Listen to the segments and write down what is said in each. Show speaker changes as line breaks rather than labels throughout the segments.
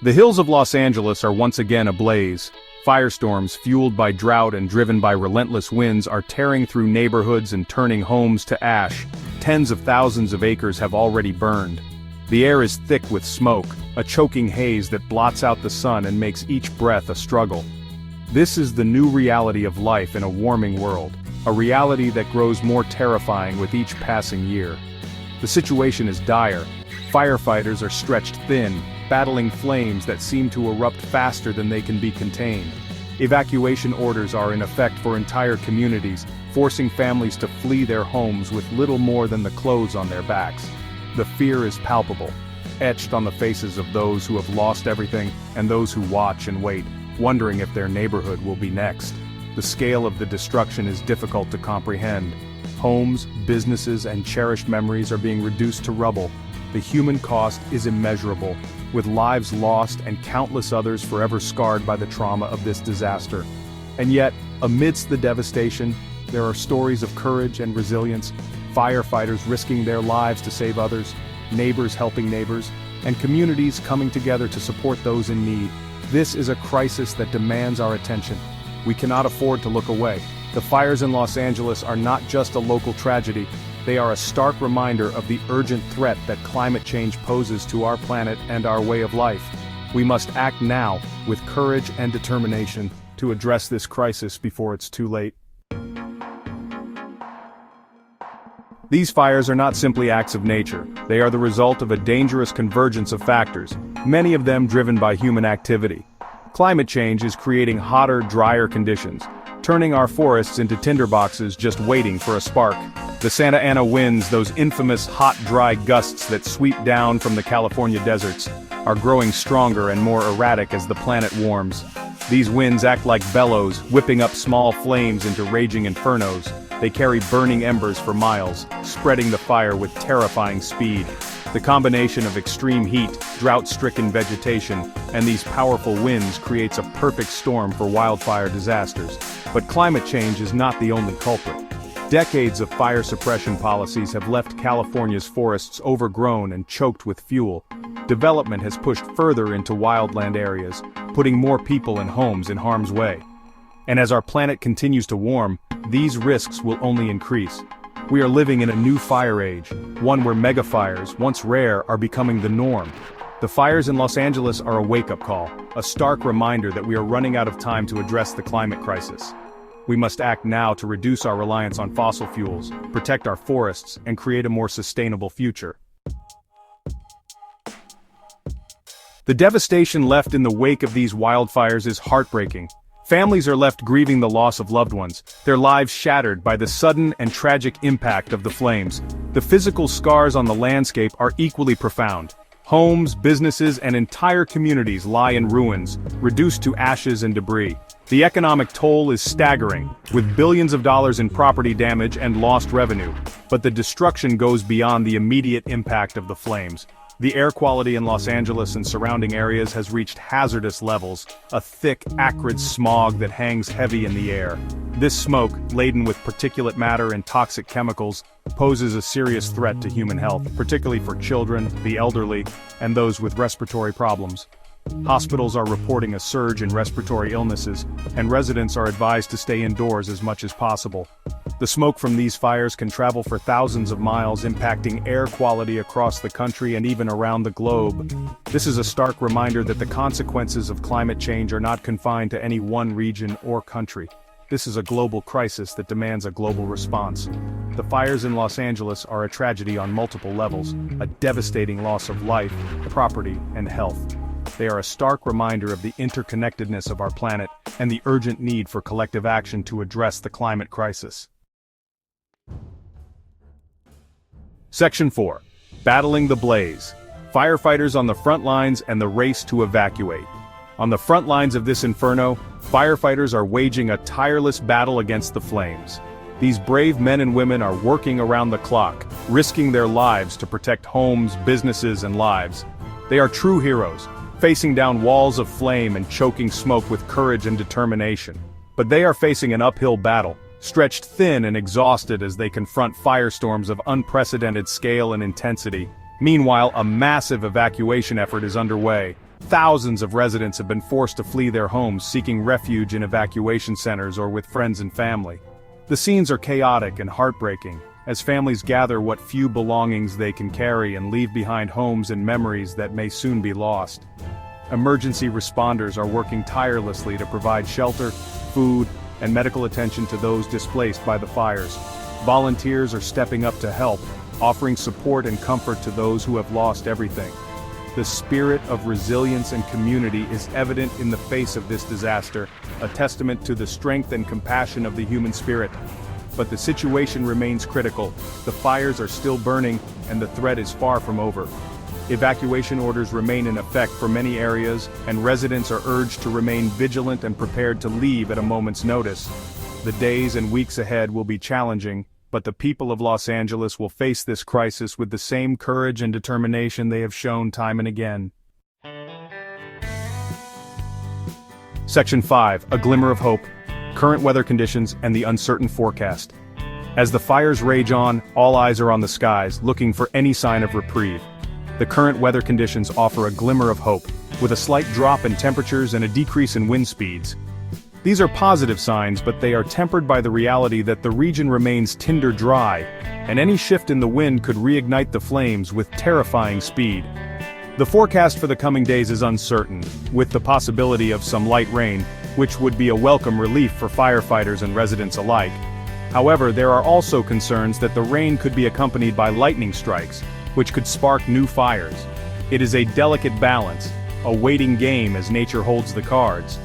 The hills of Los Angeles are once again ablaze. Firestorms, fueled by drought and driven by relentless winds, are tearing through neighborhoods and turning homes to ash. Tens of thousands of acres have already burned. The air is thick with smoke, a choking haze that blots out the sun and makes each breath a struggle. This is the new reality of life in a warming world, a reality that grows more terrifying with each passing year. The situation is dire. Firefighters are stretched thin, battling flames that seem to erupt faster than they can be contained. Evacuation orders are in effect for entire communities, forcing families to flee their homes with little more than the clothes on their backs. The fear is palpable, etched on the faces of those who have lost everything and those who watch and wait, wondering if their neighborhood will be next. The scale of the destruction is difficult to comprehend. Homes, businesses, and cherished memories are being reduced to rubble. The human cost is immeasurable, with lives lost and countless others forever scarred by the trauma of this disaster. And yet, amidst the devastation, there are stories of courage and resilience, firefighters risking their lives to save others, neighbors helping neighbors, and communities coming together to support those in need. This is a crisis that demands our attention. We cannot afford to look away. The fires in Los Angeles are not just a local tragedy, they are a stark reminder of the urgent threat that climate change poses to our planet and our way of life. We must act now, with courage and determination, to address this crisis before it's too late. These fires are not simply acts of nature, they are the result of a dangerous convergence of factors, many of them driven by human activity. Climate change is creating hotter, drier conditions, turning our forests into tinderboxes just waiting for a spark. The Santa Ana winds, those infamous hot, dry gusts that sweep down from the California deserts, are growing stronger and more erratic as the planet warms. These winds act like bellows, whipping up small flames into raging infernos. They carry burning embers for miles, spreading the fire with terrifying speed. The combination of extreme heat, drought-stricken vegetation, and these powerful winds creates a perfect storm for wildfire disasters. But climate change is not the only culprit. Decades of fire suppression policies have left California's forests overgrown and choked with fuel. Development has pushed further into wildland areas, putting more people and homes in harm's way. And as our planet continues to warm, these risks will only increase. We are living in a new fire age, one where megafires, once rare, are becoming the norm. The fires in Los Angeles are a wake-up call, a stark reminder that we are running out of time to address the climate crisis. We must act now to reduce our reliance on fossil fuels, protect our forests, and create a more sustainable future. The devastation left in the wake of these wildfires is heartbreaking. Families are left grieving the loss of loved ones, their lives shattered by the sudden and tragic impact of the flames. The physical scars on the landscape are equally profound. Homes, businesses, and entire communities lie in ruins, reduced to ashes and debris. The economic toll is staggering, with billions of dollars in property damage and lost revenue. But the destruction goes beyond the immediate impact of the flames. The air quality in Los Angeles and surrounding areas has reached hazardous levels, a thick, acrid smog that hangs heavy in the air. This smoke, laden with particulate matter and toxic chemicals, poses a serious threat to human health, particularly for children, the elderly, and those with respiratory problems. Hospitals are reporting a surge in respiratory illnesses, and residents are advised to stay indoors as much as possible. The smoke from these fires can travel for thousands of miles, impacting air quality across the country and even around the globe. This is a stark reminder that the consequences of climate change are not confined to any one region or country. This is a global crisis that demands a global response. The fires in Los Angeles are a tragedy on multiple levels, a devastating loss of life, property, and health. They are a stark reminder of the interconnectedness of our planet and the urgent need for collective action to address the climate crisis. Section 4. Battling the Blaze. Firefighters on the front lines and the race to evacuate. On the front lines of this inferno, firefighters are waging a tireless battle against the flames. These brave men and women are working around the clock, risking their lives to protect homes, businesses, and lives. They are true heroes, facing down walls of flame and choking smoke with courage and determination. But they are facing an uphill battle, stretched thin and exhausted as they confront firestorms of unprecedented scale and intensity. Meanwhile, a massive evacuation effort is underway, Thousands of residents have been forced to flee their homes, seeking refuge in evacuation centers or with friends and family. The scenes are chaotic and heartbreaking, as families gather what few belongings they can carry and leave behind homes and memories that may soon be lost. Emergency responders are working tirelessly to provide shelter, food, and medical attention to those displaced by the fires. Volunteers are stepping up to help, offering support and comfort to those who have lost everything. The spirit of resilience and community is evident in the face of this disaster, a testament to the strength and compassion of the human spirit. But the situation remains critical. The fires are still burning, and the threat is far from over. Evacuation orders remain in effect for many areas, and residents are urged to remain vigilant and prepared to leave at a moment's notice. The days and weeks ahead will be challenging, but the people of Los Angeles will face this crisis with the same courage and determination they have shown time and again. Section 5. A glimmer of hope. Current weather conditions and the uncertain forecast. As the fires rage on, all eyes are on the skies, looking for any sign of reprieve. The current weather conditions offer a glimmer of hope, with a slight drop in temperatures and a decrease in wind speeds. These are positive signs, but they are tempered by the reality that the region remains tinder dry, and any shift in the wind could reignite the flames with terrifying speed. The forecast for the coming days is uncertain, with the possibility of some light rain, which would be a welcome relief for firefighters and residents alike. However, there are also concerns that the rain could be accompanied by lightning strikes, which could spark new fires. It is a delicate balance, a waiting game as nature holds the cards.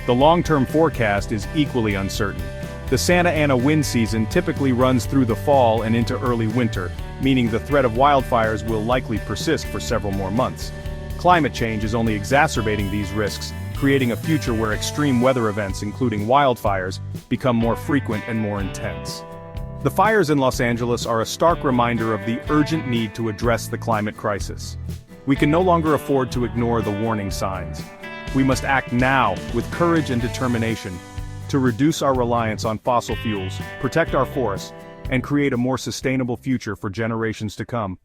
The long-term forecast is equally uncertain. The Santa Ana wind season typically runs through the fall and into early winter, meaning the threat of wildfires will likely persist for several more months. Climate change is only exacerbating these risks, creating a future where extreme weather events, including wildfires, become more frequent and more intense. The fires in Los Angeles are a stark reminder of the urgent need to address the climate crisis. We can no longer afford to ignore the warning signs. We must act now with courage and determination to reduce our reliance on fossil fuels, protect our forests, and create a more sustainable future for generations to come.